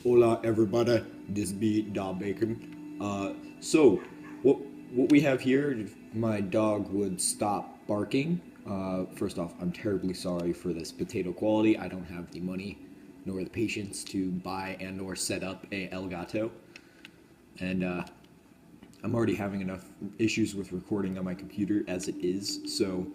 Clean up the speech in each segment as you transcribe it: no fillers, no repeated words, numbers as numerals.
Hola everybody, this be Dog Bacon. So what we have here, if my dog would stop barking. First off, I'm terribly sorry for this potato quality. I don't have the money nor the patience to buy and or set up a El Gato. And I'm already having enough issues with recording on my computer as it is, so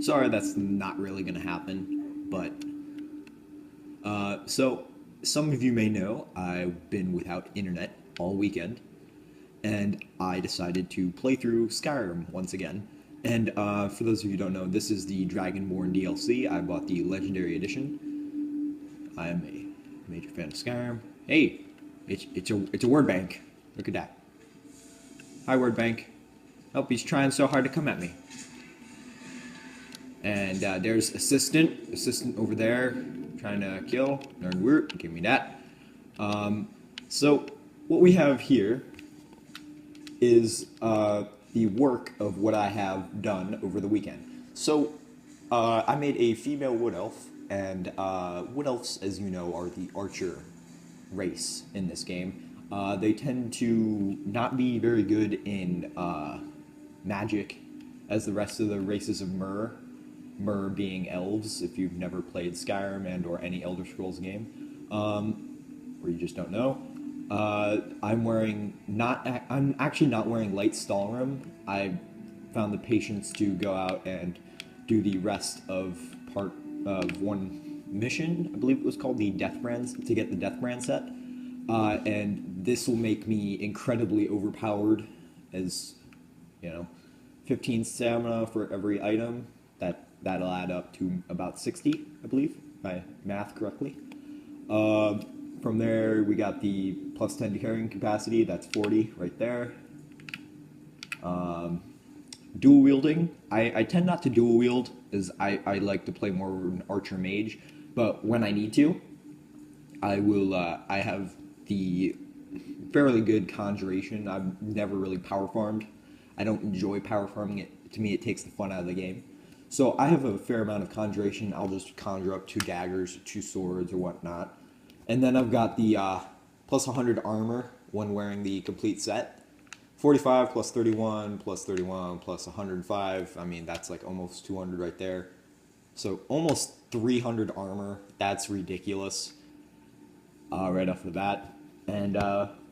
sorry that's not really gonna happen. But so, some of you may know I've been without internet all weekend, and I decided to play through Skyrim once again. And for those of you who don't know, this is the Dragonborn DLC. I bought the Legendary Edition. I am a major fan of Skyrim. Hey, it's a word bank. Look at that. Hi, word bank. Oh, he's trying so hard to come at me. And there's assistant over there, trying to kill. Nerdwurt, give me that. So what we have here is the work of what I have done over the weekend. So I made a female wood elf, and wood elves, as you know, are the archer race in this game. They tend to not be very good in magic as the rest of the races of Mer. Mer being elves, if you've never played Skyrim and or any Elder Scrolls game, or you just don't know. I'm actually not wearing light Stalrim. I found the patience to go out and do the rest of part of one mission. I believe it was called the Deathbrand, to get the Deathbrand set. And this will make me incredibly overpowered, as you know, 15 stamina for every item. That'll add up to about 60, I believe, if I math correctly. From there, we got the plus 10 to carrying capacity. That's 40 right there. Dual wielding. I tend not to dual wield, as I like to play more an archer mage. But when I need to, I will. I have the fairly good conjuration. I've never really power farmed. I don't enjoy power farming. To me, it takes the fun out of the game. So I have a fair amount of conjuration. I'll just conjure up 2 daggers, 2 swords, or whatnot. And then I've got the plus 100 armor when wearing the complete set. 45 plus 31 plus 31 plus 105. I mean, that's like almost 200 right there. So almost 300 armor. That's ridiculous. Right off the bat. And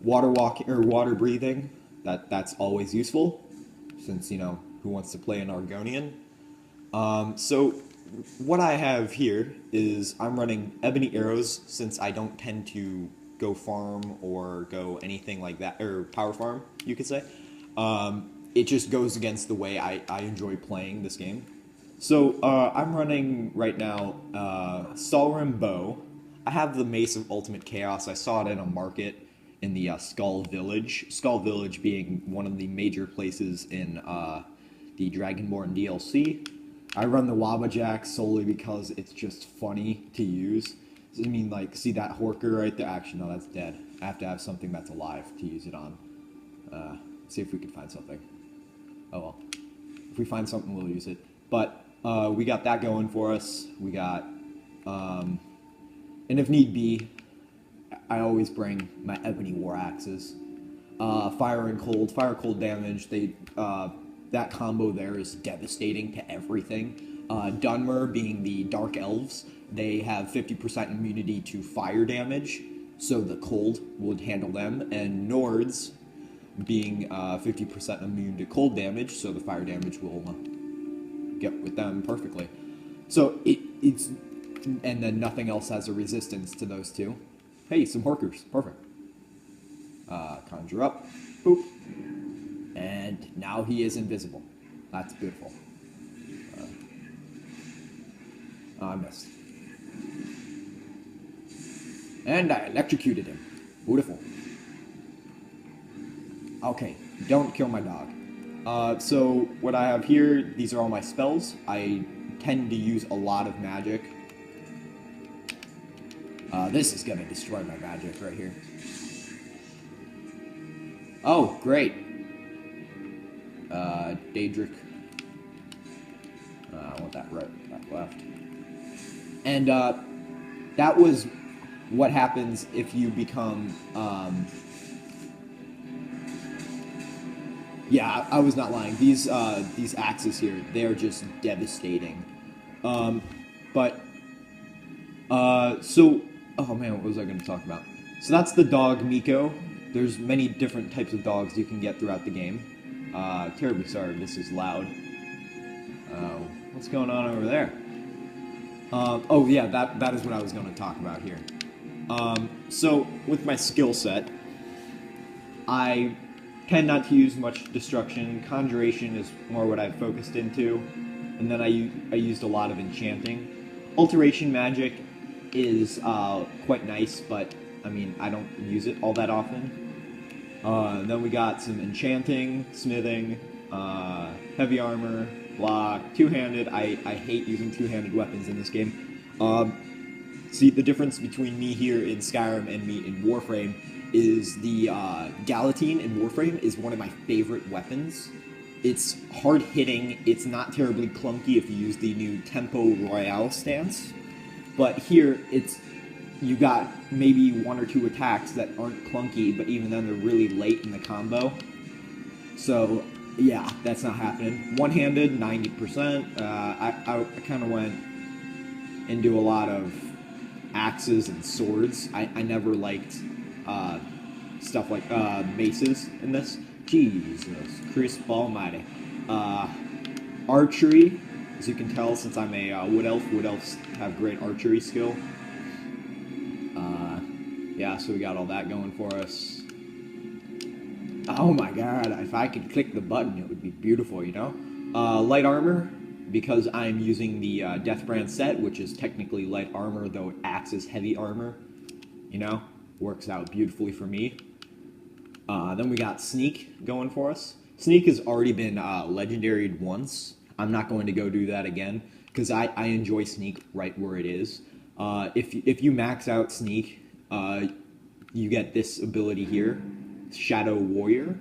water walking or water breathing. That's always useful, since who wants to play an Argonian. So what I have here is I'm running ebony arrows, since I don't tend to go farm or go anything like that, or power farm, you could say. It just goes against the way I enjoy playing this game. So I'm running right now Stalrim bow. I have the Mace of Ultimate Chaos. I saw it in a market in the Skull Village. Skull Village being one of the major places in the Dragonborn DLC. I run the Wabbajack solely because it's just funny to use. I mean, like, see that Horker right there? Actually, no, that's dead. I have to have something that's alive to use it on. See if we can find something. Oh well. If we find something, we'll use it. But we got that going for us. We got, and if need be, I always bring my ebony war axes. Fire and cold. Fire cold damage. That combo there is devastating to everything. Dunmer being the Dark Elves, they have 50% immunity to fire damage, so the cold would handle them. And Nords being 50% immune to cold damage, so the fire damage will get with them perfectly. So it's... And then nothing else has a resistance to those two. Hey, some Horkers. Perfect. Conjure up. Boop. And now he is invisible. That's beautiful. I missed. And I electrocuted him. Beautiful. Okay, don't kill my dog. So what I have here, these are all my spells. I tend to use a lot of magic. This is gonna destroy my magic right here. Oh, great. Daedric. I want that right, that left. And that was what happens if you become yeah, I was not lying. These axes here, they are just devastating. But so oh man, what was I going to talk about? So that's the dog Miko. There's many different types of dogs you can get throughout the game. Terribly sorry if this is loud. What's going on over there? Oh yeah, that is what I was going to talk about here. So with my skill set, I tend not to use much destruction. Conjuration is more what I've focused into, and then I used a lot of enchanting. Alteration magic is quite nice, but I mean I don't use it all that often. Then we got some enchanting, smithing, heavy armor, block, two-handed. I hate using two-handed weapons in this game. See, the difference between me here in Skyrim and me in Warframe is the Galatine in Warframe is one of my favorite weapons. It's hard-hitting, it's not terribly clunky if you use the new Tempo Royale stance, but here you got maybe one or two attacks that aren't clunky, but even then they're really late in the combo. So yeah, that's not happening. One-handed, 90%. I kind of went into a lot of axes and swords. I never liked stuff like maces in this. Jesus Christ almighty. Archery, as you can tell, since I'm a wood elf, wood elves have great archery skill. Yeah, so we got all that going for us. Oh my god, if I could click the button, it would be beautiful, you know? Light armor, because I'm using the Deathbrand set, which is technically light armor, though it acts as heavy armor. You know? Works out beautifully for me. Then we got Sneak going for us. Sneak has already been legendaried once. I'm not going to go do that again, because I enjoy Sneak right where it is. If you max out Sneak, you get this ability here, Shadow Warrior,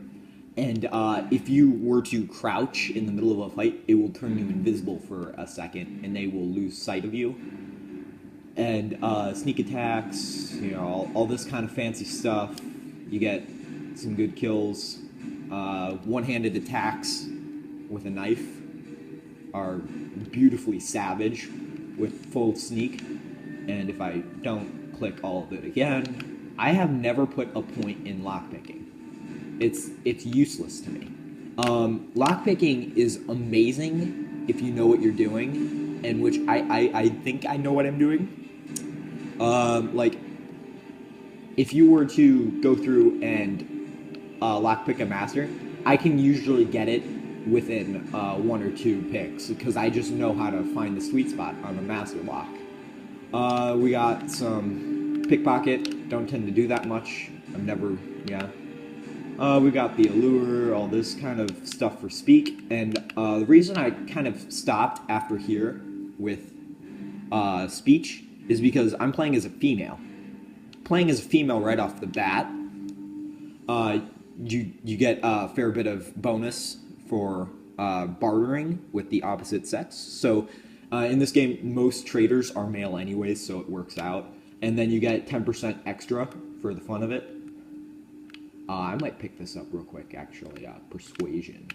and if you were to crouch in the middle of a fight, it will turn you invisible for a second, and they will lose sight of you. And sneak attacks, you know, all this kind of fancy stuff. You get some good kills. One-handed attacks with a knife are beautifully savage with full sneak. And if I don't click all of it again, I have never put a point in lockpicking. It's useless to me. Lockpicking is amazing if you know what you're doing, and which I think I know what I'm doing. Like, if you were to go through and lockpick a master, I can usually get it within one or two picks, because I just know how to find the sweet spot on a master lock. We got some pickpocket, don't tend to do that much. I've never, yeah. We got the allure, all this kind of stuff for speak, and the reason I kind of stopped after here with speech is because I'm playing as a female. Playing as a female right off the bat, you get a fair bit of bonus for bartering with the opposite sex. So in this game, most traders are male anyways, so it works out. And then you get 10% extra for the fun of it. I might pick this up real quick, actually. Persuasion.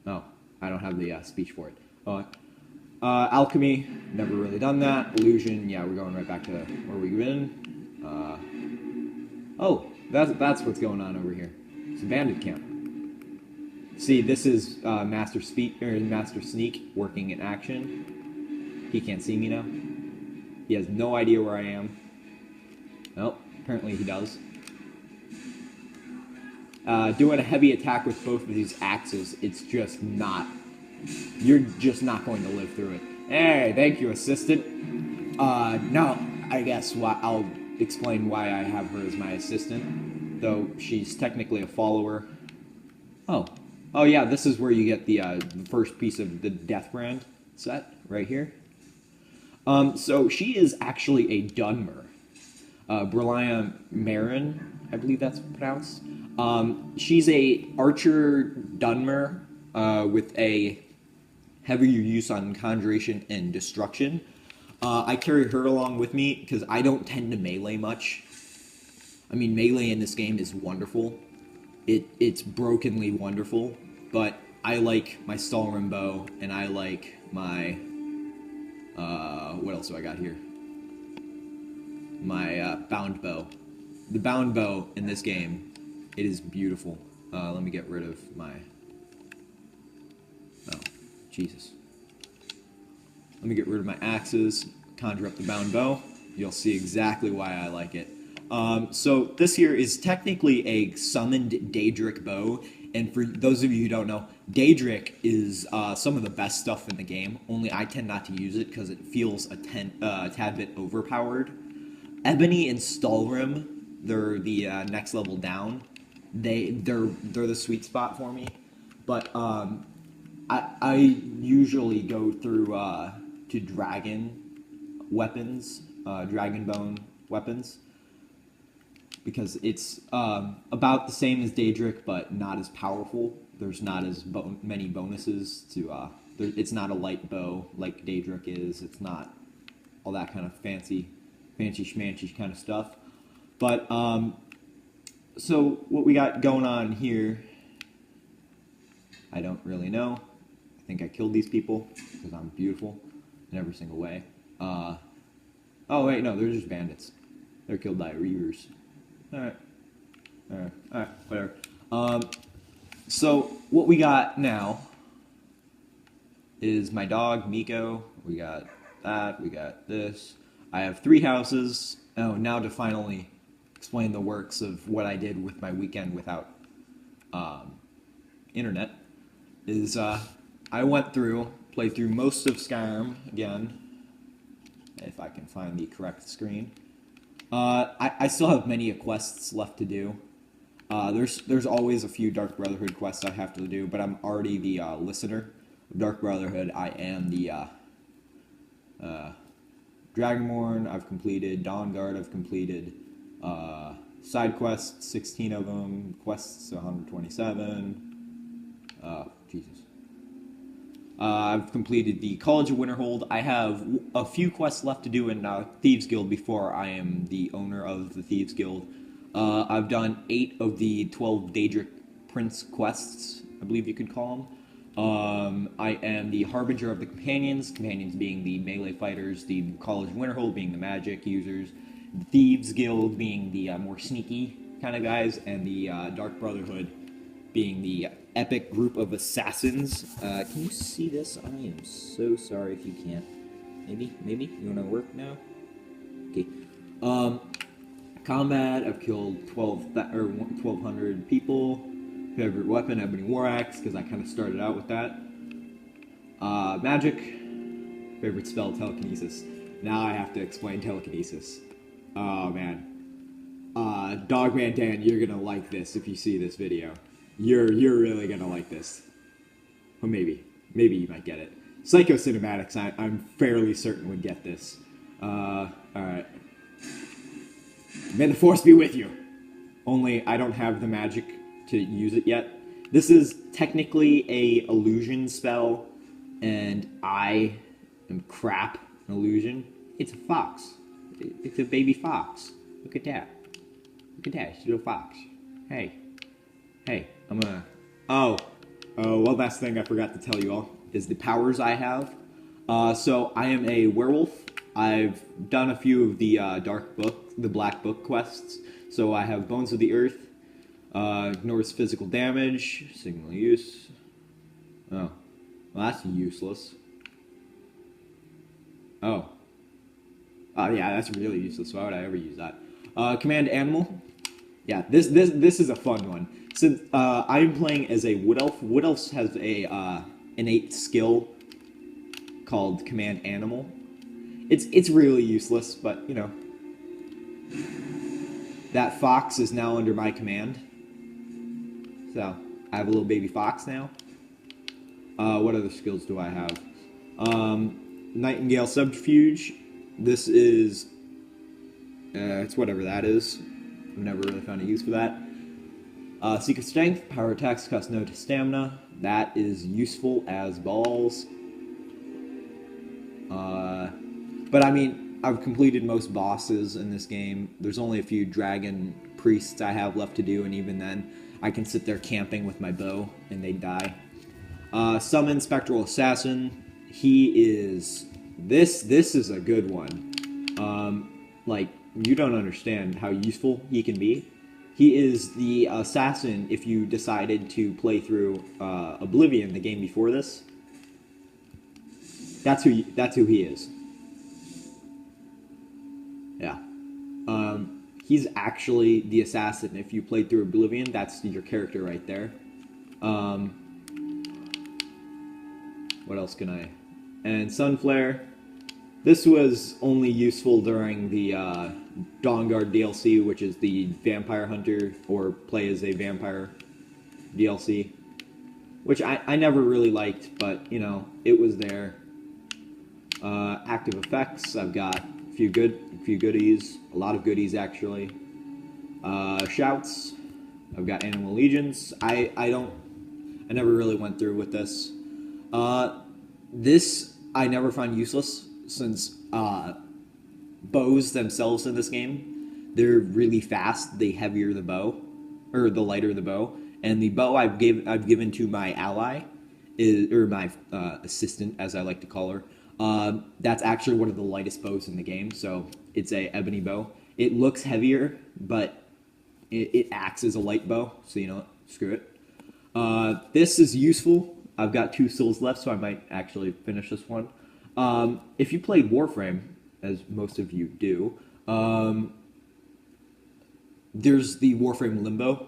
Oh, I don't have the speech for it. Alchemy, never really done that. Illusion, yeah, we're going right back to where we've been. Oh, that's what's going on over here. It's a bandit camp. See, this is Master Sneak working in action. He can't see me now. He has no idea where I am. Nope, apparently he does. Doing a heavy attack with both of these axes, it's just not... You're just not going to live through it. Hey, thank you, assistant. No, I guess I'll explain why I have her as my assistant, though she's technically a follower. Oh yeah, this is where you get the first piece of the Deathbrand set, right here. So she is actually a Dunmer. Brelia Marin, I believe that's pronounced. She's a archer Dunmer with a heavier use on conjuration and destruction. I carry her along with me because I don't tend to melee much. I mean, melee in this game is wonderful. It's brokenly wonderful, but I like my Stalrim bow, and I like my what else do I got here? My bound bow. The bound bow in this game, it is beautiful. Let me get rid of my. Oh, Jesus. Let me get rid of my axes, conjure up the bound bow. You'll see exactly why I like it. So this here is technically a summoned Daedric bow, and for those of you who don't know, Daedric is some of the best stuff in the game, only I tend not to use it because it feels a tad bit overpowered. Ebony and Stalrim, they're the next level down. They're the sweet spot for me, but I usually go through to dragon weapons, dragon bone weapons, because it's about the same as Daedric, but not as powerful. There's not as many bonuses to. It's not a light bow like Daedric is. It's not all that kind of fancy schmancy kind of stuff. But so what we got going on here, I don't really know. I think I killed these people because I'm beautiful in every single way. Oh wait, no, they're just bandits. They're killed by reavers. Alright, whatever. So what we got now is my dog, Miko. We got that, we got this. I have 3 houses. Oh, now to finally explain the works of what I did with my weekend without internet, is I went through, played through most of Skyrim again, if I can find the correct screen. I still have many quests left to do. There's always a few Dark Brotherhood quests I have to do, but I'm already the listener of Dark Brotherhood. I am the Dragonborn I've completed, Dawnguard I've completed, side quests, 16 of them, quests 127, Jesus. I've completed the College of Winterhold. I have a few quests left to do in Thieves Guild before I am the owner of the Thieves Guild. I've done 8 of the 12 Daedric Prince quests, I believe you could call them. I am the Harbinger of the Companions being the melee fighters, the College of Winterhold being the magic users, the Thieves Guild being the more sneaky kind of guys, and the Dark Brotherhood being the epic group of assassins. Can you see this? I am so sorry if you can't. Maybe? You want to work now? Okay. Combat, I've killed 1,200 people. Favorite weapon, Ebony War Axe, because I kind of started out with that. Magic. Favorite spell, Telekinesis. Now I have to explain Telekinesis. Oh, man. Dogman Dan, you're gonna like this if you see this video. You're really gonna like this. Or maybe you might get it. Psycho Cinematics, I'm fairly certain would get this. Alright. May the Force be with you. Only I don't have the magic to use it yet. This is technically a illusion spell, and I am crap an illusion. It's a fox. It's a baby fox. Look at that. Look at that. It's a little fox. Hey, I'm gonna... Oh, one last thing I forgot to tell you all is the powers I have. So I am a werewolf. I've done a few of the the Black Book quests. So I have Bones of the Earth, ignores physical damage, signal use. Oh, well that's useless. Oh. Yeah, that's really useless. Why would I ever use that? Command Animal. Yeah, this is a fun one. Since I'm playing as a Wood Elf. Wood Elf has a innate skill called Command Animal. It's really useless, but you know. That fox is now under my command. So I have a little baby fox now. What other skills do I have? Nightingale Subterfuge. This is it's whatever that is. I've never really found a use for that. Secret Strength, power attacks cost no stamina. That is useful as balls. But I mean, I've completed most bosses in this game. There's only a few dragon priests I have left to do, and even then, I can sit there camping with my bow, and they die. Summon Spectral Assassin. He is... This is a good one. Like, you don't understand how useful he can be. He is the assassin if you decided to play through Oblivion, the game before this. That's who he is. Yeah. He's actually the assassin. If you played through Oblivion, that's your character right there. What else can I... And Sunflare. This was only useful during the Dawnguard DLC, which is the Vampire Hunter, or Play as a Vampire DLC. Which I never really liked, but, you know, it was there. Active effects, I've got a few goodies. A lot of goodies, actually. Shouts, I've got Animal Allegiance. I never really went through with this. This I never find useless, since bows themselves in this game, they're really fast. The heavier the bow, or the lighter the bow, and the bow I've given to my ally, or my assistant, as I like to call her. That's actually one of the lightest bows in the game, so it's a ebony bow. It looks heavier, but it acts as a light bow, so you know what, screw it. This is useful. I've got 2 souls left, so I might actually finish this one. If you played Warframe, as most of you do, there's the Warframe Limbo.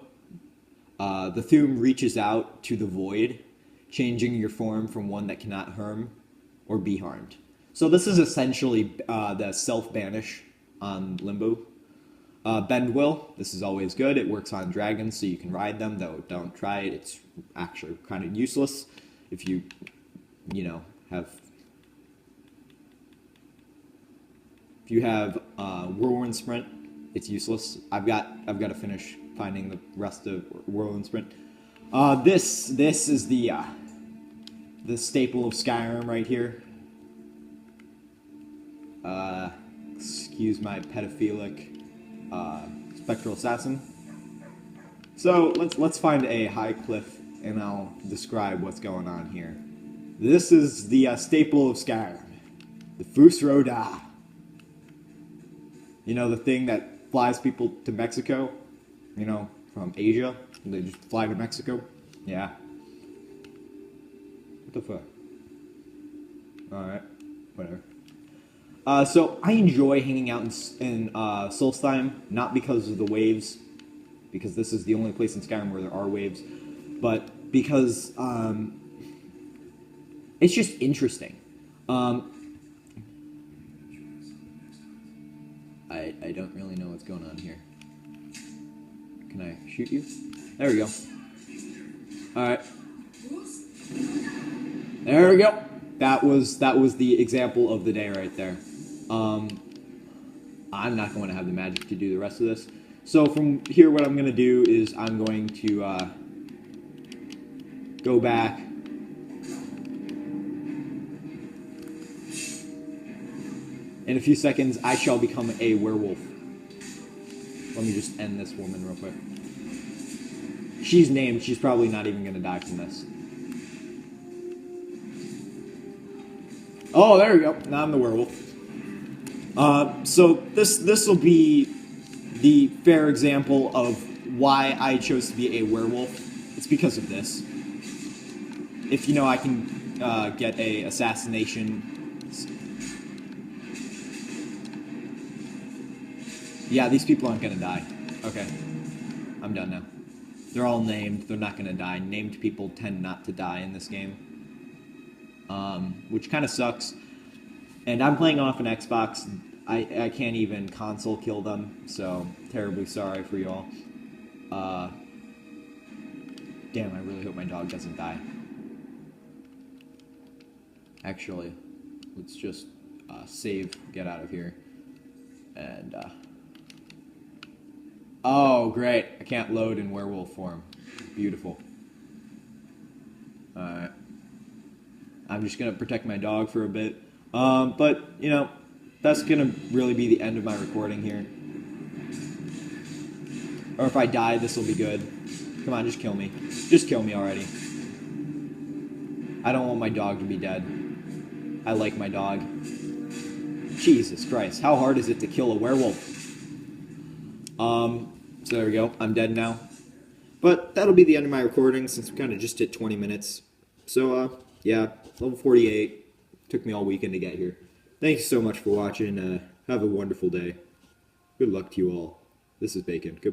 The Thuum reaches out to the void, changing your form from one that cannot harm or be harmed. So this is essentially the self-banish on Limbo. Bendwill, this is always good. It works on dragons, so you can ride them, though don't try it. It's actually kind of useless if you have... If you have Whirlwind Sprint, it's useless. I've got to finish finding the rest of Whirlwind Sprint. This is the staple of Skyrim right here. Excuse my pedophilic Spectral Assassin. So let's find a high cliff, and I'll describe what's going on here. This is the staple of Skyrim, the Fus Ro Dah. You know, the thing that flies people to Mexico? You know, from Asia? And they just fly to Mexico? Yeah. What the fuck? Alright. Whatever. So, I enjoy hanging out in Solstheim, not because of the waves, because this is the only place in Skyrim where there are waves, but because it's just interesting. I don't really know what's going on here. Can I shoot you? There we go. Alright. There we go. That was the example of the day right there. I'm not going to have the magic to do the rest of this. So from here, what I'm going to do is I'm going to go back. In a few seconds, I shall become a werewolf. Let me just end this woman real quick. She's named. She's probably not even going to die from this. Oh, there we go. Now I'm the werewolf. So this will be the fair example of why I chose to be a werewolf. It's because of this. If you know, I can get a assassination. Yeah, these people aren't gonna die. Okay, I'm done now. They're all named. They're not gonna die. Named people tend not to die in this game, which kind of sucks. And I'm playing off an Xbox. I can't even console kill them, so terribly sorry for y'all. Damn, I really hope my dog doesn't die. Actually, let's just save, get out of here, and oh, great. I can't load in werewolf form. Beautiful. Alright. I'm just going to protect my dog for a bit. But, you know, that's gonna really be the end of my recording here. Or if I die, this will be good. Come on, just kill me. Just kill me already. I don't want my dog to be dead. I like my dog. Jesus Christ, how hard is it to kill a werewolf? So there we go. I'm dead now. But that'll be the end of my recording since we kind of just hit 20 minutes. So, yeah, level 48. Took me all weekend to get here. Thank you so much for watching. Have a wonderful day. Good luck to you all. This is Bacon. Goodbye.